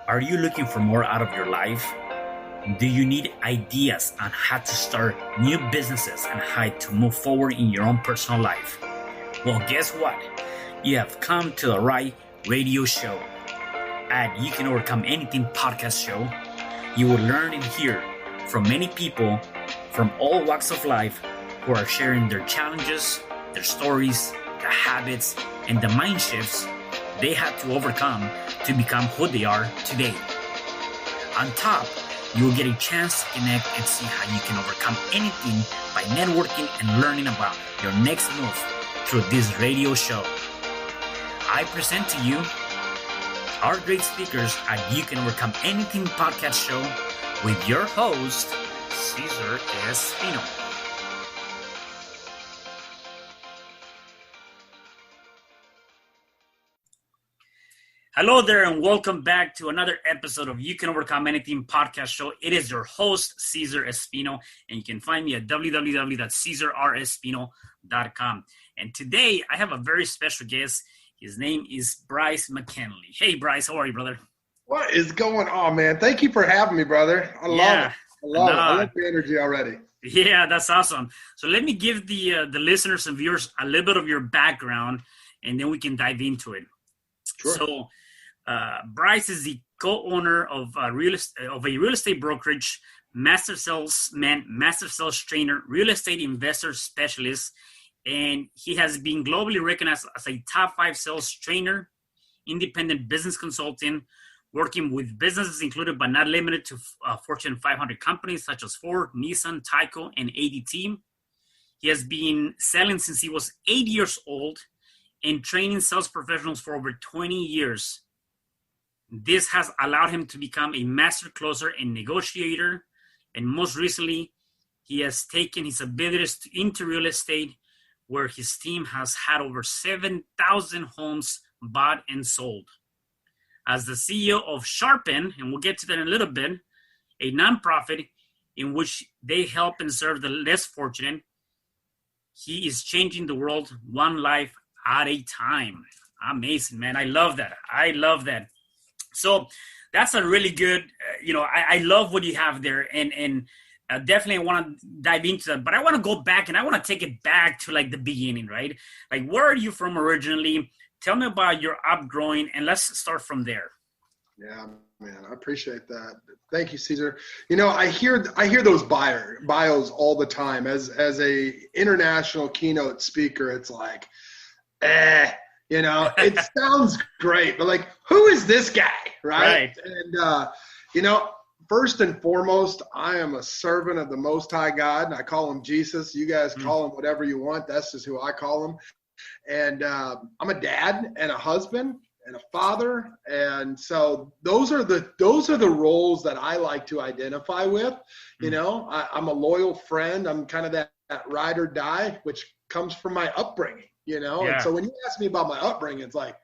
Are you looking for more out of your life? Do you need ideas on how to start new businesses and how to move forward in your own personal life? Well, guess what? You have come to the right radio show. At You Can Overcome Anything podcast show, you will learn and hear from many people from all walks of life who are sharing their challenges, their stories, their habits, and the mind shifts they had to overcome to become who they are today. On top, you will get a chance to connect and see how you can overcome anything by networking and learning about your next move through this radio show. I present to you our great speakers at You Can Overcome Anything podcast show with your host, Cesar Espino. Hello there, and welcome back to another episode of You Can Overcome Anything podcast show. It is your host, Cesar Espino, and you can find me at www.cesarrespino.com. And today, I have a very special guest. His name is Bryce McKinley. Hey, Bryce, how are you, brother? What is going on, man? Thank you for having me, brother. I love it. I love the energy already. Yeah, that's awesome. So let me give the listeners and viewers a little bit of your background, and then we can dive into it. Sure. So Bryce is the co-owner of a real estate brokerage, Master Salesman, Master Sales Trainer, real estate investor specialist, and he has been globally recognized as a top 5 sales trainer, independent business consultant, working with businesses included but not limited to Fortune 500 companies such as Ford, Nissan, Tyco, and ADT. He has been selling since he was 8 years old and training sales professionals for over 20 years. This has allowed him to become a Master Closer and Negotiator. And most recently, he has taken his abilities into real estate, where his team has had over 7,000 homes bought and sold. As the CEO of Sharpen, and we'll get to that in a little bit, a nonprofit in which they help and serve the less fortunate, he is changing the world one life at a time. Amazing, man. I love that. So that's a really good, I love what you have there, and definitely want to dive into that. But I want to go back, and I want to take it back to like the beginning, right? Like, where are you from originally? Tell me about your upgrowing, and let's start from there. Yeah, man, I appreciate that. Thank you, Cesar. I hear those bios all the time. As a international keynote speaker, it's like, it sounds great, but like, who is this guy, right? And, first and foremost, I am a servant of the Most High God, and I call him Jesus. You guys call him whatever you want. That's just who I call him. And I'm a dad and a husband and a father, and so those are the roles that I like to identify with. I'm a loyal friend. I'm kind of that ride or die, which comes from my upbringing. Yeah. And so when you ask me about my upbringing, it's like,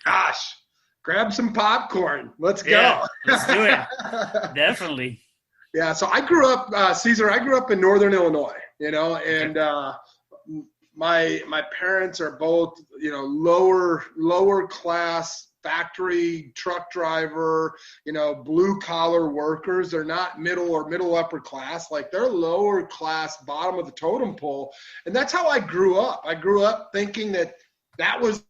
gosh, grab some popcorn. Let's go. Yeah, let's do it. Definitely. Yeah. So I grew up, Cesar, in Northern Illinois, and my parents are both, lower class factory truck driver, blue collar workers. They're not middle or middle upper class. Like, they're lower class, bottom of the totem pole. And that's how I grew up. I grew up thinking that was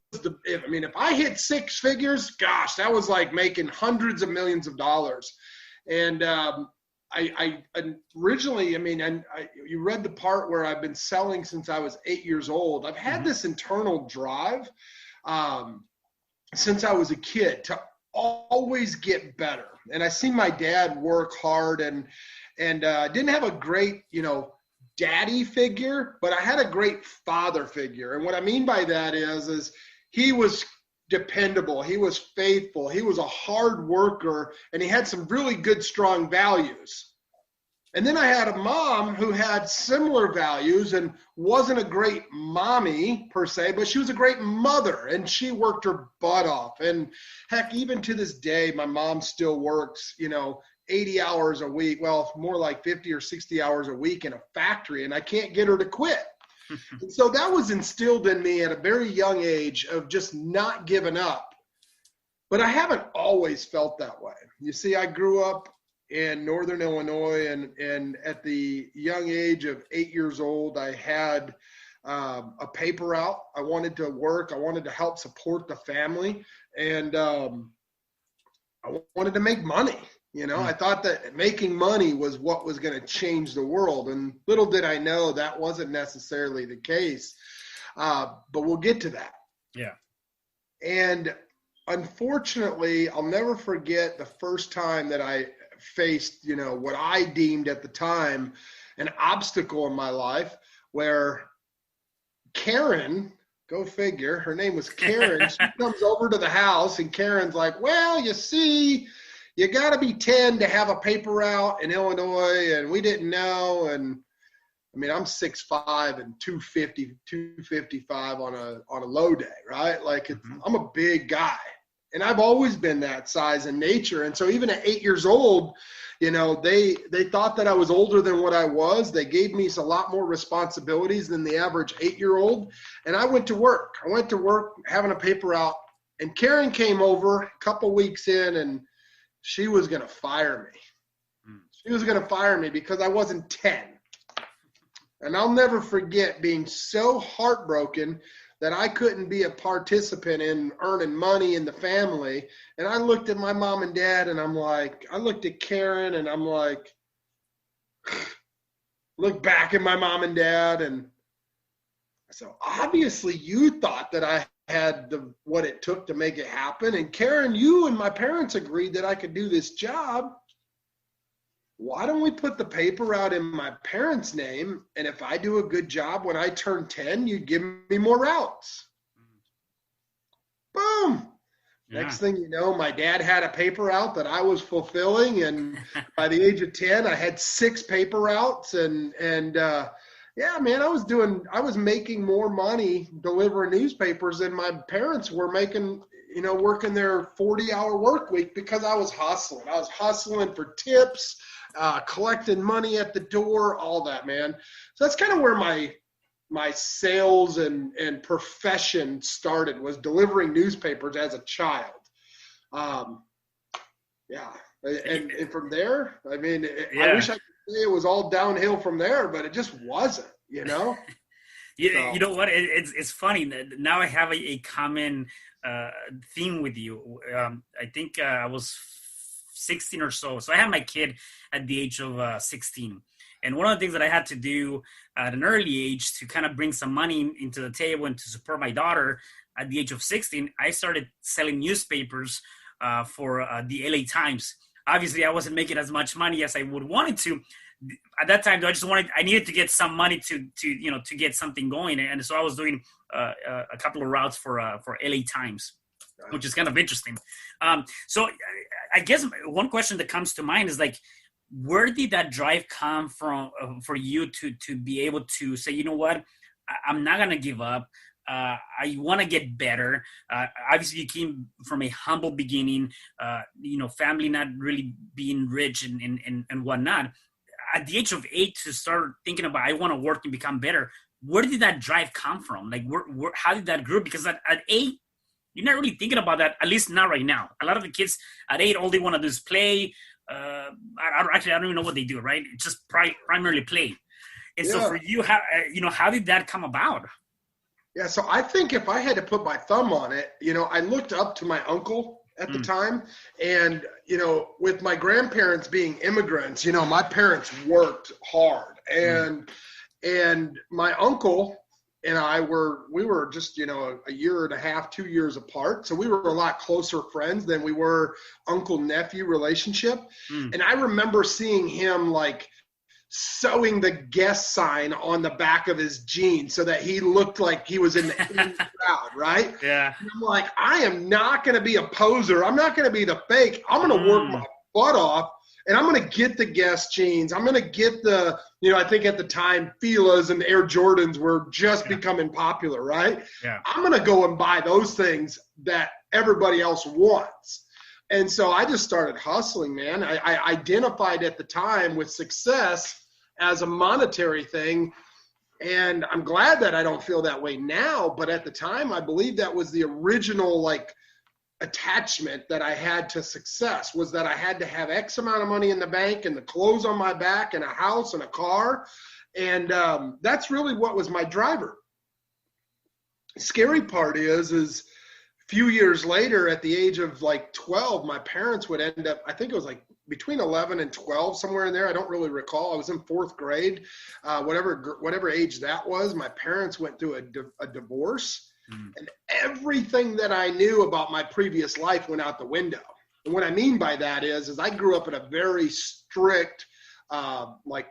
if I hit 6 figures, gosh, that was like making hundreds of millions of dollars. And I originally, you read the part where I've been selling since I was 8 years old. I've had this internal drive since I was a kid to always get better. And I see my dad work hard and didn't have a great, daddy figure, but I had a great father figure. And what I mean by that is he was dependable. He was faithful. He was a hard worker, and he had some really good, strong values. And then I had a mom who had similar values and wasn't a great mommy per se, but she was a great mother, and she worked her butt off. And heck, even to this day, my mom still works, 80 hours a week. Well, more like 50 or 60 hours a week in a factory, and I can't get her to quit. And so that was instilled in me at a very young age of just not giving up. But I haven't always felt that way. You see, I grew up in Northern Illinois, and at the young age of 8 years old, I had a paper route. I wanted to work. I wanted to help support the family, and I wanted to make money. You know, I thought that making money was what was going to change the world, and little did I know that wasn't necessarily the case. But we'll get to that. Yeah. And unfortunately, I'll never forget the first time that I faced, you know, what I deemed at the time an obstacle in my life, where Karen, go figure, her name was Karen, she comes over to the house, and Karen's like, well, you see, you got to be 10 to have a paper route in Illinois, and we didn't know. And I mean, I'm 6'5" and 250, 255 on a low day, right? Like, I'm a big guy, and I've always been that size in nature. And so even at 8 years old, you know, they thought that I was older than what I was. They gave me a lot more responsibilities than the average 8-year-old. And I went to work. Having a paper route, and Karen came over a couple weeks in, and she was going to fire me. She was going to fire me because I wasn't 10. And I'll never forget being so heartbroken that I couldn't be a participant in earning money in the family. And I looked at my mom and dad, and I looked at Karen, and I'm like, look back at my mom and dad. And so obviously you thought that I had what it took to make it happen. And Karen, you and my parents agreed that I could do this job. Why don't we put the paper out in my parents' name? And if I do a good job when I turn 10, you give me more routes. Boom. Yeah. Next thing you know, my dad had a paper route that I was fulfilling. And by the age of 10, I had 6 paper routes. And yeah, man, I was making more money delivering newspapers than my parents were making, you know, working their 40-hour work week, because I was hustling. I was hustling for tips, collecting money at the door, all that, man. So that's kind of where my sales and profession started, was delivering newspapers as a child. Yeah. And from there, I mean, yeah. I wish I could say it was all downhill from there, but it just wasn't, you know? You know what? It's funny. Now I have a common theme with you. I think I was 16 or so. So I had my kid at the age of 16. And one of the things that I had to do at an early age to kind of bring some money into the table and to support my daughter at the age of 16, I started selling newspapers for the LA Times. Obviously, I wasn't making as much money as I would wanted to. At that time, I needed to get some money to get something going. And so I was doing a couple of routes for LA Times, which is kind of interesting. So I guess one question that comes to mind is, like, where did that drive come from for you to be able to say, you know what, I'm not going to give up. I want to get better. Obviously, you came from a humble beginning, family not really being rich and whatnot. At the age of 8, to start thinking about, I want to work and become better. Where did that drive come from? Like, how did that grow? Because at 8, you're not really thinking about that, at least not right now. A lot of the kids at 8, all they want to do is play. I don't even know what they do, right? It's just primarily play. And so for you, how did that come about? Yeah, so I think if I had to put my thumb on it, I looked up to my uncle at the time. And, with my grandparents being immigrants, my parents worked hard. And my uncle and I we were just, a year and a half, 2 years apart. So we were a lot closer friends than we were uncle-nephew relationship. And I remember seeing him, like, sewing the guest sign on the back of his jeans so that he looked like he was in the crowd, right? Yeah. And I'm like, I am not going to be a poser. I'm not going to be the fake. I'm going to work my butt off, and I'm going to get the Guess jeans. I'm going to get the, I think at the time, Fila's and Air Jordans were just becoming popular, right? Yeah. I'm going to go and buy those things that everybody else wants. And so I just started hustling, man. I identified at the time with success as a monetary thing. And I'm glad that I don't feel that way now. But at the time, I believe that was the original, like, attachment that I had to success was that I had to have X amount of money in the bank and the clothes on my back and a house and a car. And that's really what was my driver. Scary part is a few years later, at the age of like 12, my parents would end up, I think it was like between 11 and 12, somewhere in there. I don't really recall. I was in fourth grade, whatever age that was. My parents went through a divorce. And everything that I knew about my previous life went out the window. And what I mean by that is I grew up in a very strict, like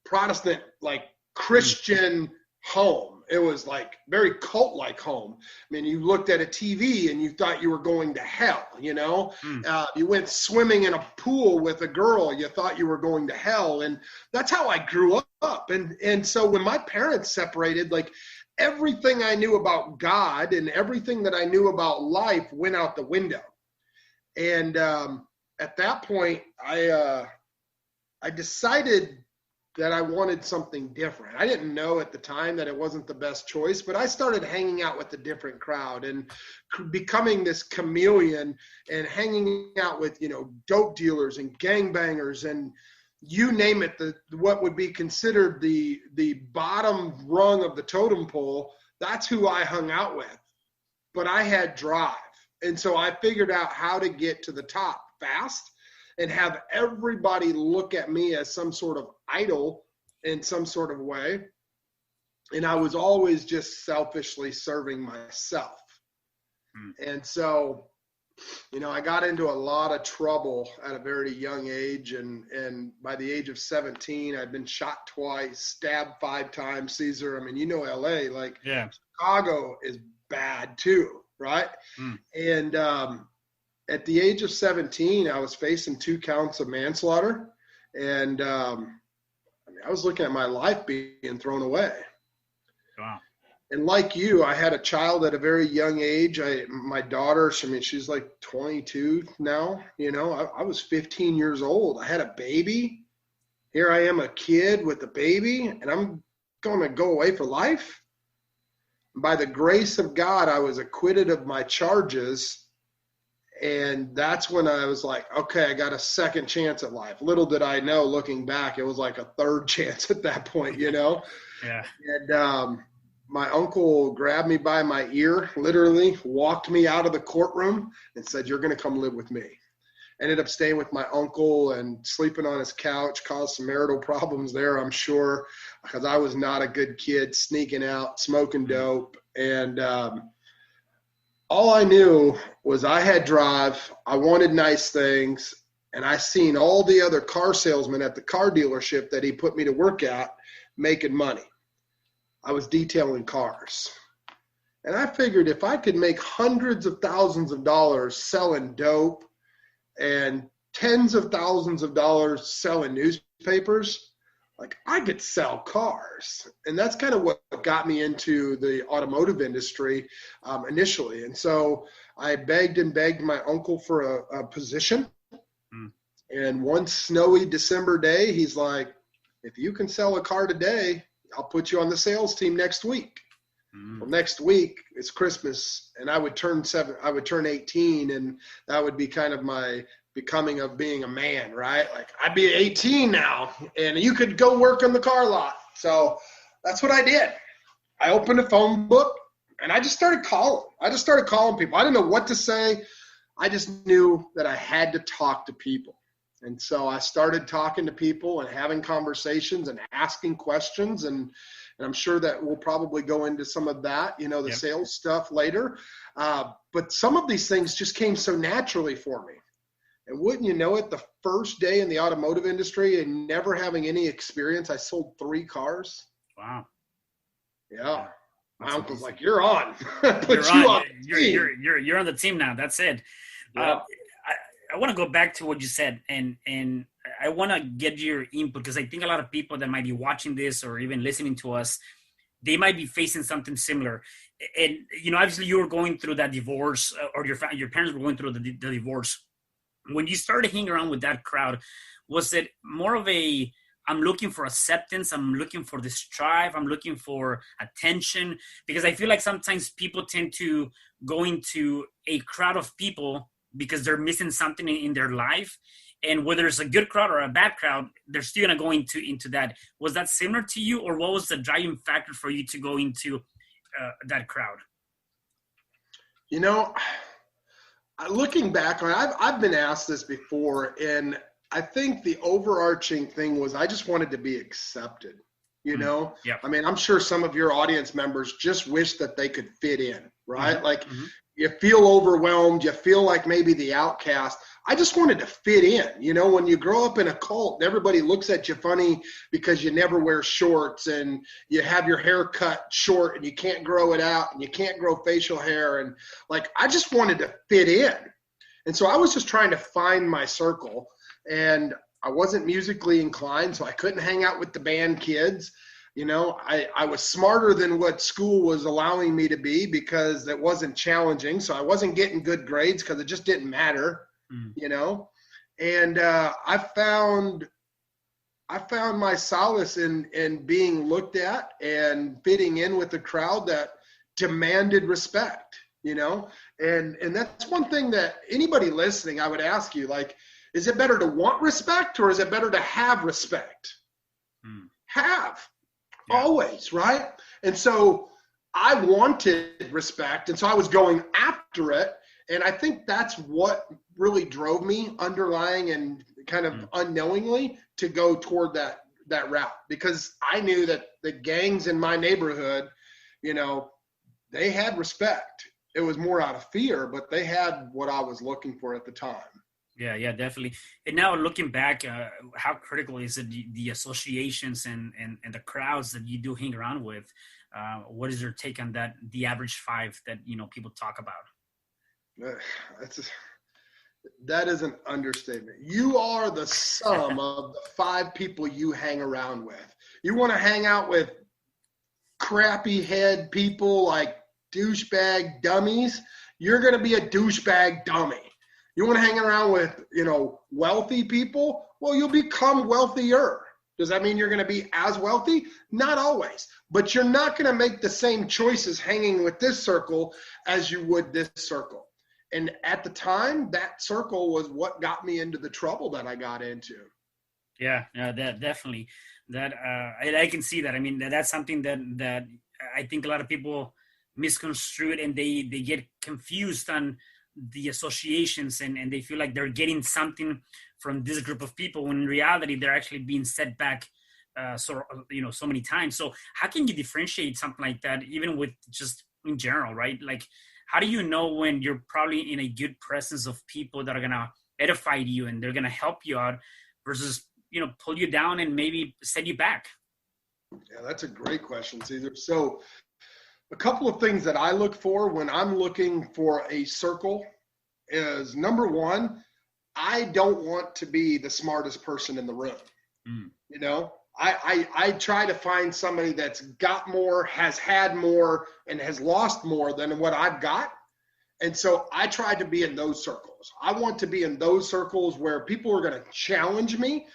Protestant, like Christian home. It was like very cult-like home. I mean, you looked at a TV and you thought you were going to hell, you know? You went swimming in a pool with a girl, you thought you were going to hell. And that's how I grew up. And so when my parents separated, like, everything I knew about God and everything that I knew about life went out the window. And at that point, I decided that I wanted something different. I didn't know at the time that it wasn't the best choice, but I started hanging out with a different crowd and becoming this chameleon and hanging out with, you know, dope dealers and gangbangers and you name it, what would be considered the bottom rung of the totem pole. That's who I hung out with. But I had drive. And so I figured out how to get to the top fast and have everybody look at me as some sort of idol in some sort of way. And I was always just selfishly serving myself. And so, you know, I got into a lot of trouble at a very young age. And by the age of 17, I'd been shot twice, stabbed 5 times, Cesar. I mean, you know, LA, like Chicago is bad too, right? And at the age of 17, I was facing 2 counts of manslaughter. And I mean, I was looking at my life being thrown away. Wow. And like you, I had a child at a very young age. My daughter, I mean, she's like 22 now. You know, I was 15 years old. I had a baby. Here I am, a kid with a baby, and I'm going to go away for life. By the grace of God, I was acquitted of my charges. And that's when I was like, okay, I got a second chance at life. Little did I know, looking back, it was like a third chance at that point, you know? Yeah. And my uncle grabbed me by my ear, literally walked me out of the courtroom and said, you're going to come live with me. Ended up staying with my uncle and sleeping on his couch, caused some marital problems there, I'm sure, because I was not a good kid, sneaking out, smoking dope. And all I knew was I had drive, I wanted nice things, and I seen all the other car salesmen at the car dealership that he put me to work at making money. I was detailing cars. And I figured if I could make hundreds of thousands of dollars selling dope and tens of thousands of dollars selling newspapers, like I could sell cars. And that's kind of what got me into the automotive industry initially. And so I begged and begged my uncle for a position. And one snowy December day, he's like, if you can sell a car today, I'll put you on the sales team next week. Well, next week is Christmas, and I would turn 18, and that would be kind of my becoming of being a man, right? Like I'd be 18 now, and you could go work on the car lot. So that's what I did. I opened a phone book, and I just started calling. People. I didn't know what to say. I just knew that I had to talk to people. And so I started talking to people and having conversations and asking questions. And I'm sure that we'll probably go into some of that, you know, the sales stuff later. But some of these things just came so naturally for me. And wouldn't you know it, the first day in the automotive industry and never having any experience, I sold 3 cars. Wow. Yeah. My That's uncle's amazing. like, you're on. You're on the team now. That's it. Yeah. I want to go back to what you said, and I want to get your input, because I think a lot of people that might be watching this or even listening to us, they might be facing something similar. And, you know, obviously you were going through that divorce, or your parents were going through the divorce. When you started hanging around with that crowd, was it more of a I'm looking for acceptance. I'm looking for this drive. I'm looking for attention, because I feel like sometimes people tend to go into a crowd of people because they're missing something in their life. And whether it's a good crowd or a bad crowd, they're still going to go into that. Was that similar to you, or what was the driving factor for you to go into that crowd? You know, looking back on it, I've been asked this before, and I think the overarching thing was I just wanted to be accepted, you know? Yeah. I mean, I'm sure some of your audience members just wish that they could fit in, right? Mm-hmm. Like Mm-hmm. you feel overwhelmed, you feel like maybe the outcast. I just wanted to fit in. You know, when you grow up in a cult, everybody looks at you funny because you never wear shorts and you have your hair cut short and you can't grow it out and you can't grow facial hair. And like, I just wanted to fit in. And so I was just trying to find my circle. And I wasn't musically inclined, so I couldn't hang out with the band kids. You know, I was smarter than what school was allowing me to be because it wasn't challenging. So I wasn't getting good grades because it just didn't matter, you know. And I found my solace in being looked at and fitting in with a crowd that demanded respect, you know. And that's one thing that anybody listening, I would ask you, like, is it better to want respect or is it better to have respect? Have. Yeah. Always, right? And so I wanted respect, and so I was going after it. And I think that's what really drove me underlying and kind of unknowingly to go toward that route, because I knew that the gangs in my neighborhood, you know, they had respect. It was more out of fear, but they had what I was looking for at the time. Yeah, definitely. And now looking back, how critical is it, the associations and the crowds that you do hang around with? What is your take on that, the average five that, you know, people talk about? That is an understatement. You are the sum of the five people you hang around with. You want to hang out with crappy head people like douchebag dummies, you're going to be a douchebag dummy. You want to hang around with, you know, wealthy people? Well, you'll become wealthier. Does that mean you're going to be as wealthy? Not always. But you're not going to make the same choices hanging with this circle as you would this circle. And at the time, that circle was what got me into the trouble that I got into. Yeah, that definitely. That I can see that. I mean, that's something that I think a lot of people misconstrue it, and they get confused on the associations, and they feel like they're getting something from this group of people when in reality they're actually being set back so many times. So how can you differentiate something like that, even with just in general, right? Like, how do you know when you're probably in a good presence of people that are gonna edify you and they're gonna help you out versus, you know, pull you down and maybe set you back? Yeah, that's a great question, Cesar. So a couple of things that I look for when I'm looking for a circle is, number one, I don't want to be the smartest person in the room. You know, I try to find somebody that's got more, has had more, and has lost more than what I've got. And so I try to be in those circles. I want to be in those circles where people are going to challenge me.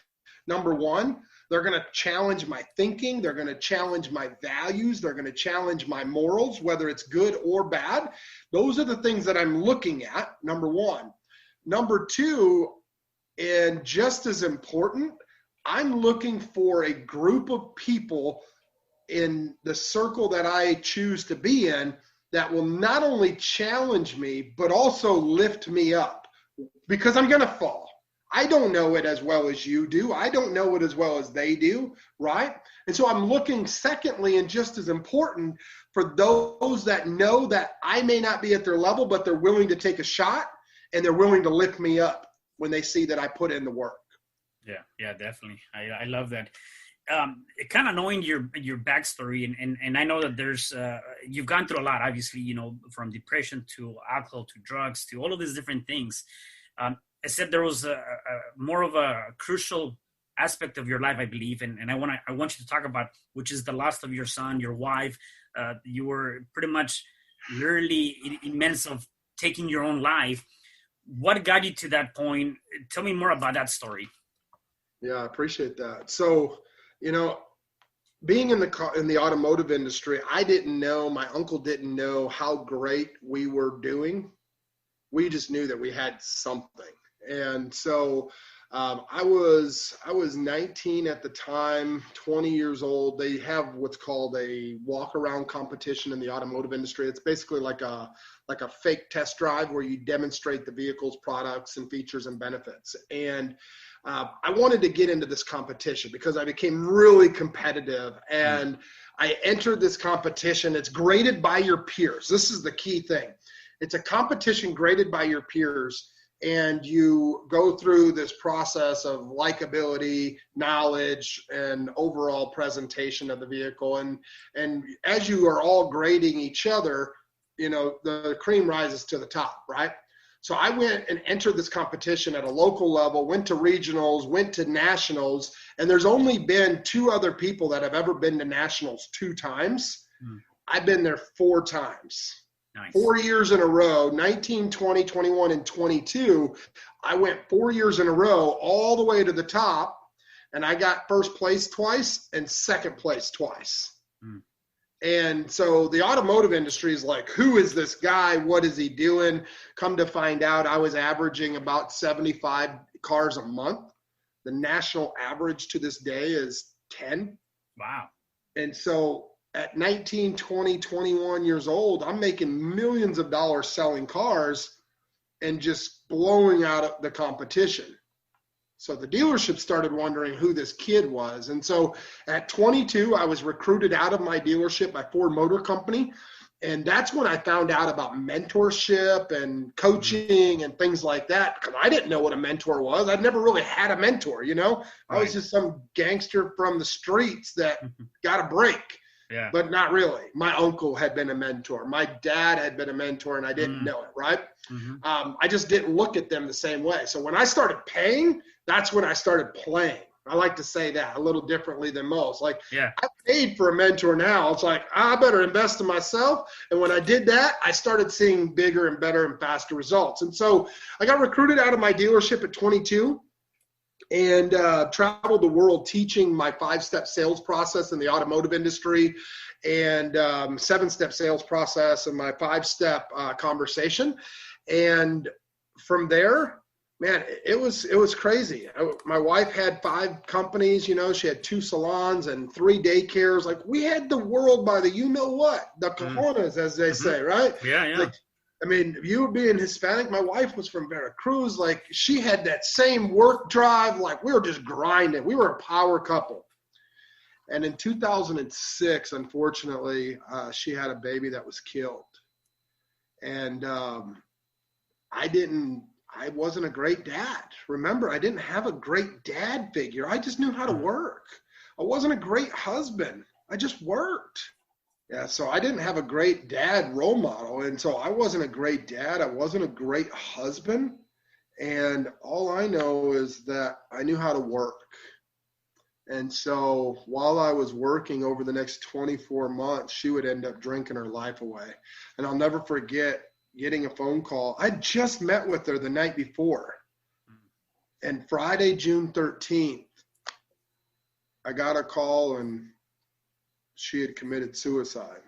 Number one, they're going to challenge my thinking. They're going to challenge my values. They're going to challenge my morals, whether it's good or bad. Those are the things that I'm looking at, number one. Number two, and just as important, I'm looking for a group of people in the circle that I choose to be in that will not only challenge me, but also lift me up, because I'm going to fall. I don't know it as well as you do. I don't know it as well as they do, right? And so I'm looking, secondly, and just as important, for those that know that I may not be at their level, but they're willing to take a shot and they're willing to lift me up when they see that I put in the work. Yeah, definitely. I love that. Kind of knowing your backstory, and I know that there's you've gone through a lot, obviously, you know, from depression to alcohol to drugs to all of these different things. I said there was a more of a crucial aspect of your life, I believe, and I want you to talk about, which is the loss of your son, your wife. You were pretty much literally immense of taking your own life. What got you to that point? Tell me more about that story. Yeah, I appreciate that. So, being in the automotive industry, I didn't know, my uncle didn't know how great we were doing. We just knew that we had something. And so I was 19 at the time, 20 years old. They have what's called a walkaround competition in the automotive industry. It's basically like a fake test drive where you demonstrate the vehicle's products and features and benefits. And I wanted to get into this competition because I became really competitive, and I entered this competition. It's graded by your peers. This is the key thing. It's a competition graded by your peers, and you go through this process of likability, knowledge, and overall presentation of the vehicle. And as you are all grading each other, the cream rises to the top, right? So I went and entered this competition at a local level, went to regionals, went to nationals, and there's only been 2 other people that have ever been to nationals 2 times. I've been there 4 times. Nice. 4 years in a row, 19, 20, 21, and 22. I went 4 years in a row all the way to the top, and I got first place twice and second place twice. And so the automotive industry is like, who is this guy? What is he doing? Come to find out, I was averaging about 75 cars a month. The national average to this day is 10. Wow. And so at 19, 20, 21 years old, I'm making millions of dollars selling cars and just blowing out the competition. So the dealership started wondering who this kid was. And so at 22, I was recruited out of my dealership by Ford Motor Company. And that's when I found out about mentorship and coaching and things like that. Because I didn't know what a mentor was. I'd never really had a mentor, I was just some gangster from the streets that got a break. Yeah. But not really. My uncle had been a mentor. My dad had been a mentor, and I didn't know it, right? I just didn't look at them the same way. So when I started paying, that's when I started playing. I like to say that a little differently than most. Like, I paid for a mentor now. It's like, I better invest in myself. And when I did that, I started seeing bigger and better and faster results. And so I got recruited out of my dealership at 22. And traveled the world teaching my 5-step sales process in the automotive industry, and 7-step sales process and my 5-step conversation. And from there, man, it was crazy. My wife had 5 companies, she had 2 salons and 3 daycares. Like, we had the world by the the cojones, as they say, right? Yeah. Like, you being Hispanic, my wife was from Veracruz. Like, she had that same work drive. Like, we were just grinding. We were a power couple. And in 2006, unfortunately, she had a baby that was killed. And I wasn't a great dad. Remember, I didn't have a great dad figure. I just knew how to work. I wasn't a great husband. I just worked. Yeah, so I didn't have a great dad role model, and so I wasn't a great dad. I wasn't a great husband, and all I know is that I knew how to work. And so while I was working over the next 24 months, she would end up drinking her life away. And I'll never forget getting a phone call. I just met with her the night before, and Friday, June 13th, I got a call, and she had committed suicide.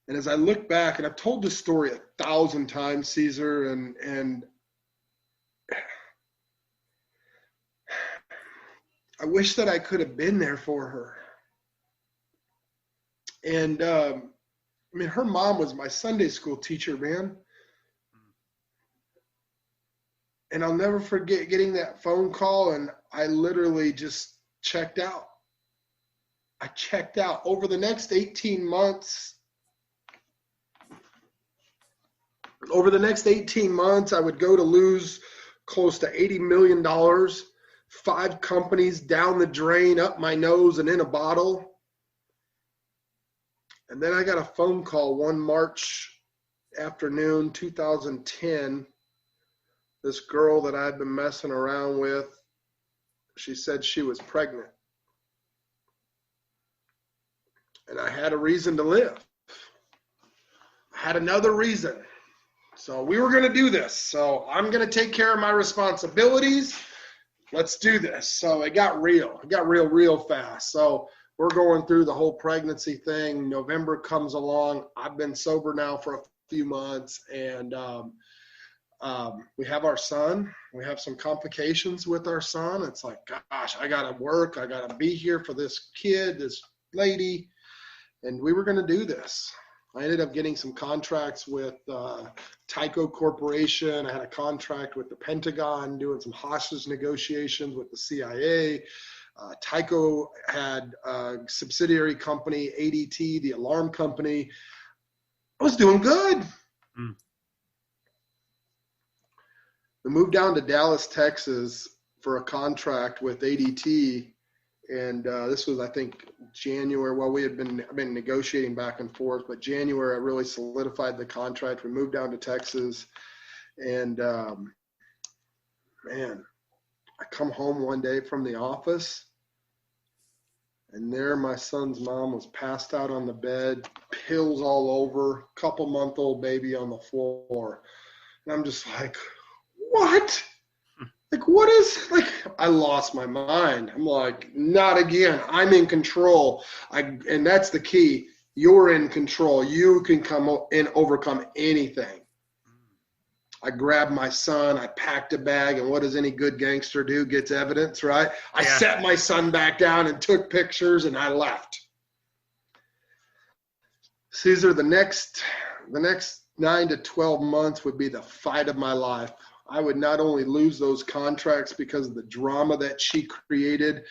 And as I look back, and I've told this story 1,000 times, Cesar, and I wish that I could have been there for her. And her mom was my Sunday school teacher, man. And I'll never forget getting that phone call, and I literally just checked out. I checked out. Over the next 18 months, I would go to lose close to $80 million, 5 companies down the drain, up my nose and in a bottle. And then I got a phone call one March afternoon, 2010. This girl that I'd been messing around with, she said she was pregnant. And I had a reason to live. I had another reason. So we were going to do this. So I'm going to take care of my responsibilities. let's do this. So it got real. It got real fast. So we're going through the whole pregnancy thing. November comes along. I've been sober now for a few months, and we have our son. We have some complications with our son. It's like, gosh, I got to work. I got to be here for this kid, this lady. And we were going to do this. I ended up getting some contracts with Tyco Corporation. I had a contract with the Pentagon, doing some hostage negotiations with the CIA. Tyco had a subsidiary company, ADT, the alarm company. I was doing good. Mm. We moved down to Dallas, Texas for a contract with ADT. And this was, I think, January. Well, I've been negotiating back and forth, but January I really solidified the contract. We moved down to Texas, and man, I come home one day from the office, and there my son's mom was passed out on the bed, pills all over, couple-month-old baby on the floor, and I'm just like, what? Like, what is, like, I lost my mind. I'm like, not again. I'm in control. And that's the key. You're in control. You can come and overcome anything. I grabbed my son. I packed a bag. And what does any good gangster do? Gets evidence, right? I set my son back down and took pictures, and I left. Cesar, the next 9 to 12 months would be the fight of my life. I would not only lose those contracts because of the drama that she created,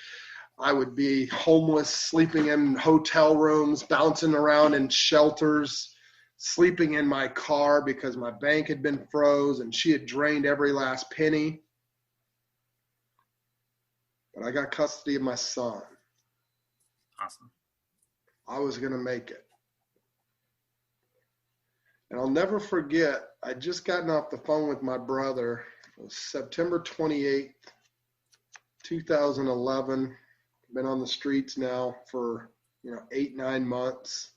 I would be homeless, sleeping in hotel rooms, bouncing around in shelters, sleeping in my car because my bank had been froze and she had drained every last penny. But I got custody of my son. Awesome. I was going to make it. And I'll never forget, I'd just gotten off the phone with my brother. It was September 28th, 2011. Been on the streets now for, 8-9 months.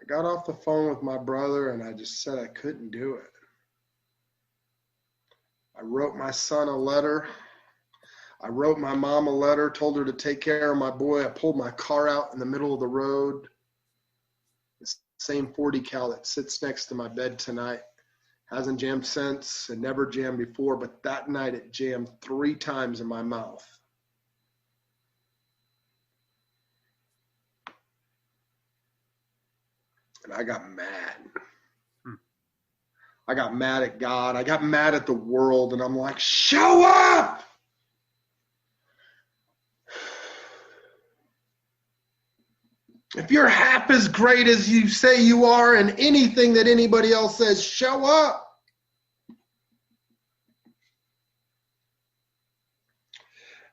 I got off the phone with my brother and I just said I couldn't do it. I wrote my son a letter. I wrote my mom a letter, told her to take care of my boy. I pulled my car out in the middle of the road. The same 40 cal that sits next to my bed tonight. Hasn't jammed since and never jammed before, but that night it jammed 3 times in my mouth. And I got mad. I got mad at God. I got mad at the world, and I'm like, show up! If you're half as great as you say you are and anything that anybody else says, show up.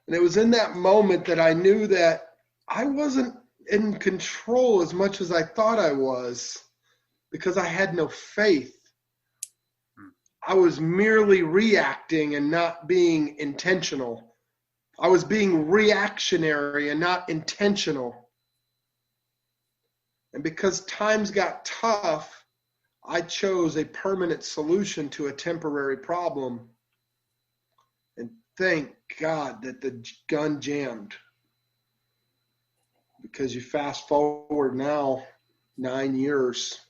And it was in that moment that I knew that I wasn't in control as much as I thought I was because I had no faith. I was merely reacting and not being intentional. I was being reactionary and not intentional. And because times got tough, I chose a permanent solution to a temporary problem. And thank God that the gun jammed. Because you fast forward now 9 years,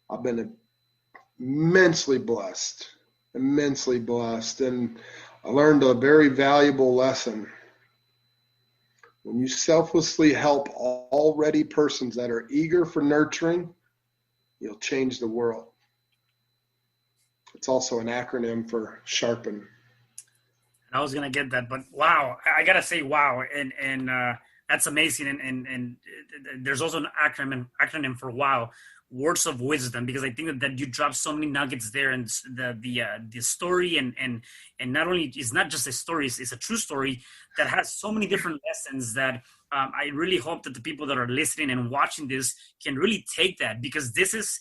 I've been immensely blessed. And I learned a very valuable lesson. When you selflessly help already persons that are eager for nurturing, you'll change the world. It's also an acronym for Sharpen. I was gonna get that, but wow, I gotta say wow, and that's amazing. And there's also an acronym for wow, words of wisdom, because I think that you dropped so many nuggets there, and the story and not only it's not just a story, it's a true story that has so many different lessons that I really hope that the people that are listening and watching this can really take that, because this is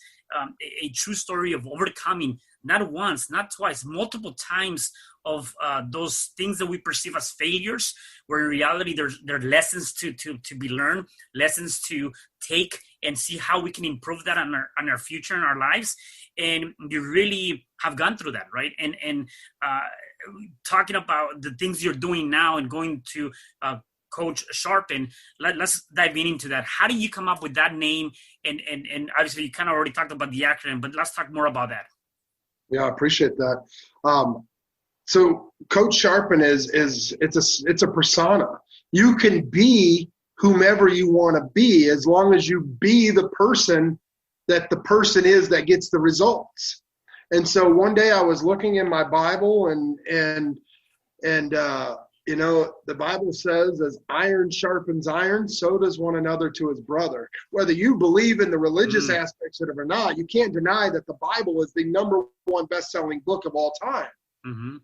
a true story of overcoming not once, not twice, multiple times of those things that we perceive as failures, where in reality there are lessons to be learned, lessons to take and see how we can improve that on our future in our lives. And you really have gone through that, right? And talking about the things you're doing now and going to Coach Sharpen, let's dive into that. How do you come up with that name? And obviously you kind of already talked about the acronym, but let's talk more about that. Yeah, I appreciate that. So Coach Sharpen it's a persona. You can be whomever you want to be, as long as you be the person that the person is that gets the results. And so one day I was looking in my Bible and you know, the Bible says, as iron sharpens iron, so does one another to his brother. Whether you believe in the religious aspects of it or not, you can't deny that the Bible is the #1 best-selling book of all time. Mm-hmm.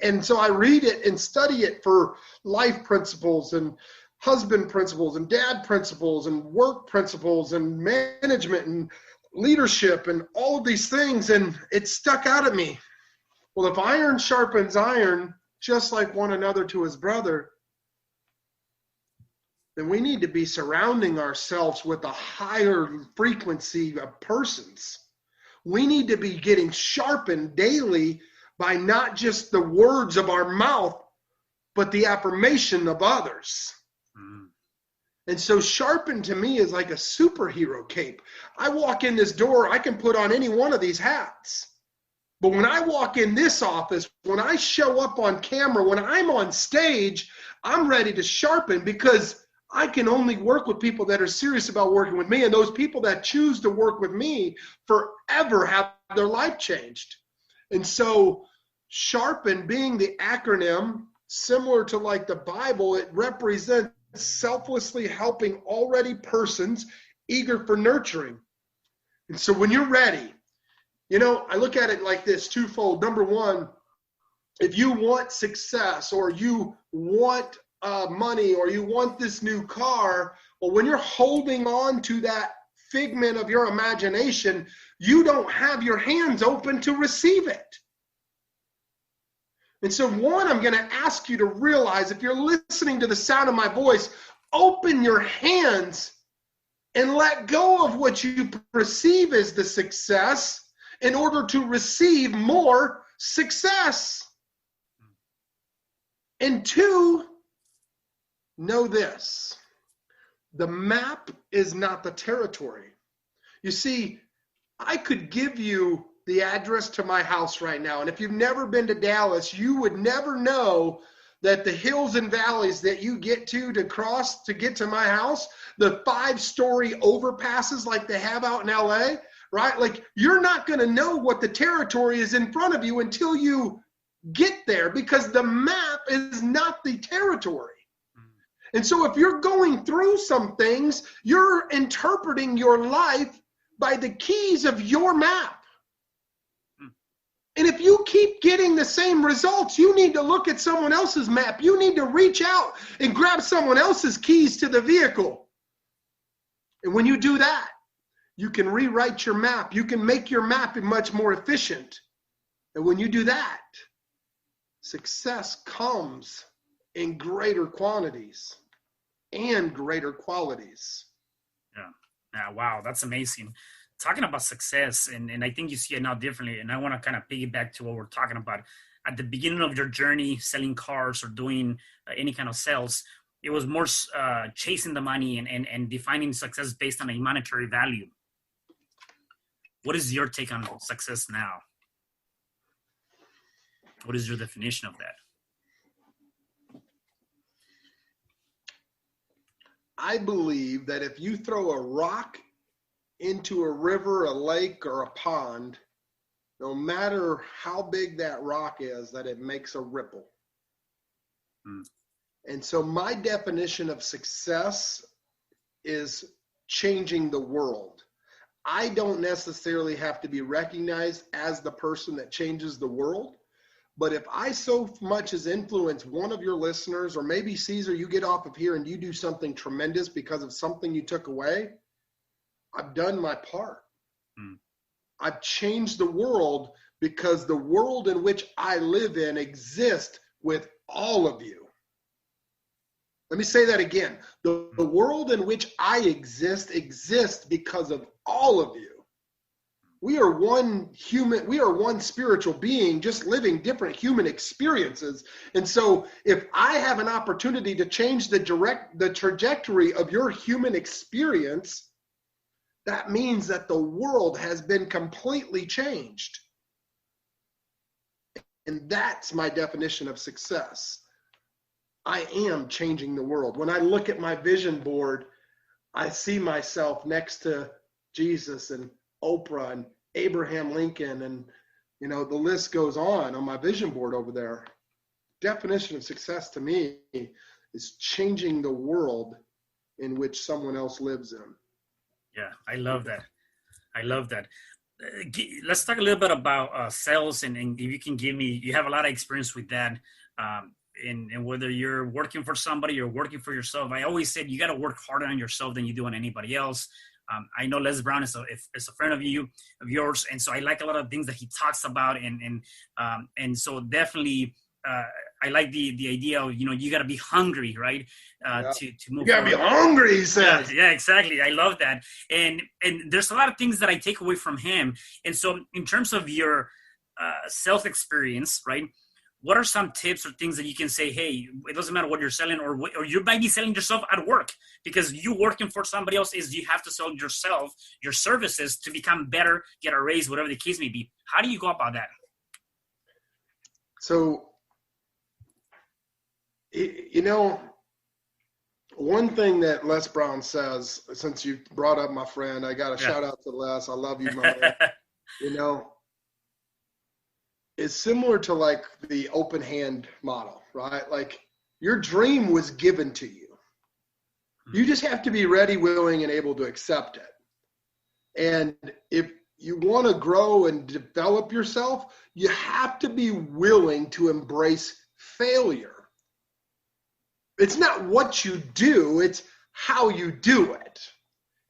And so I read it and study it for life principles and husband principles and dad principles and work principles and management and leadership and all of these things. And it stuck out at me. Well, if iron sharpens iron, just like one another to his brother, then we need to be surrounding ourselves with a higher frequency of persons. We need to be getting sharpened daily by not just the words of our mouth, but the affirmation of others. And so Sharpen to me is like a superhero cape. I walk in this door, I can put on any one of these hats. But when I walk in this office, when I show up on camera, when I'm on stage, I'm ready to sharpen, because I can only work with people that are serious about working with me. And those people that choose to work with me forever have their life changed. And so Sharpen, being the acronym, similar to like the Bible, it represents selflessly helping already persons eager for nurturing. And so when you're ready, you know, I look at it like this, twofold. Number one, if you want success, or you want money, or you want this new car, well, when you're holding on to that figment of your imagination, you don't have your hands open to receive it. And so one, I'm going to ask you to realize, if you're listening to the sound of my voice, open your hands and let go of what you perceive as the success in order to receive more success. And two, know this: the map is not the territory. You see, I could give you the address to my house right now, and if you've never been to Dallas, you would never know that the hills and valleys that you get to cross to get to my house, the 5-story overpasses like they have out in LA, right? Like, you're not going to know what the territory is in front of you until you get there, because the map is not the territory. And so if you're going through some things, you're interpreting your life by the keys of your map. And if you keep getting the same results, you need to look at someone else's map. You need to reach out and grab someone else's keys to the vehicle. And when you do that, you can rewrite your map. You can make your map much more efficient. And when you do that, success comes in greater quantities and greater qualities. Yeah. Wow, that's amazing. Talking about success, and I think you see it now differently, and I want to kind of piggyback to what we're talking about. At the beginning of your journey selling cars or doing any kind of sales, it was more chasing the money and defining success based on a monetary value. What is your take on success now? What is your definition of that? I believe that if you throw a rock into a river, a lake, or a pond, no matter how big that rock is, that it makes a ripple. And so my definition of success is changing the world. I don't necessarily have to be recognized as the person that changes the world, but if I so much as influence one of your listeners, or maybe Cesar, you get off of here and you do something tremendous because of something you took away, I've done my part. I've changed the world because the world in which I live in exists with all of you. Let me say that again. The world in which I exist exists because of all of you. We are one spiritual being, just living different human experiences. And so if I have an opportunity to change the trajectory of your human experience, that means that the world has been completely changed. And that's my definition of success. I am changing the world. When I look at my vision board, I see myself next to Jesus and Oprah and Abraham Lincoln, and the list goes on my vision board over there. Definition of success to me is changing the world in which someone else lives in. Yeah, I love that. Let's talk a little bit about sales, and if you can give me, you have a lot of experience with that. And whether you're working for somebody or working for yourself, I always said you got to work harder on yourself than you do on anybody else. I know Les Brown is a friend of yours, and so I like a lot of things that he talks about, and so definitely I like the idea of you got to be hungry, right? To move. You got to be hungry, he says. Yeah, exactly. I love that, and there's a lot of things that I take away from him, and so in terms of your sales experience, right? What are some tips or things that you can say, hey, it doesn't matter what you're selling, or you might be selling yourself at work, because you working for somebody else is you have to sell yourself, your services to become better, get a raise, whatever the case may be. How do you go about that? So, one thing that Les Brown says, since you brought up my friend, I got a shout out to Les. I love you, my man. Is similar to like the open hand model, right? Like your dream was given to you. You just have to be ready, willing, and able to accept it. And if you want to grow and develop yourself, you have to be willing to embrace failure. It's not what you do, it's how you do it.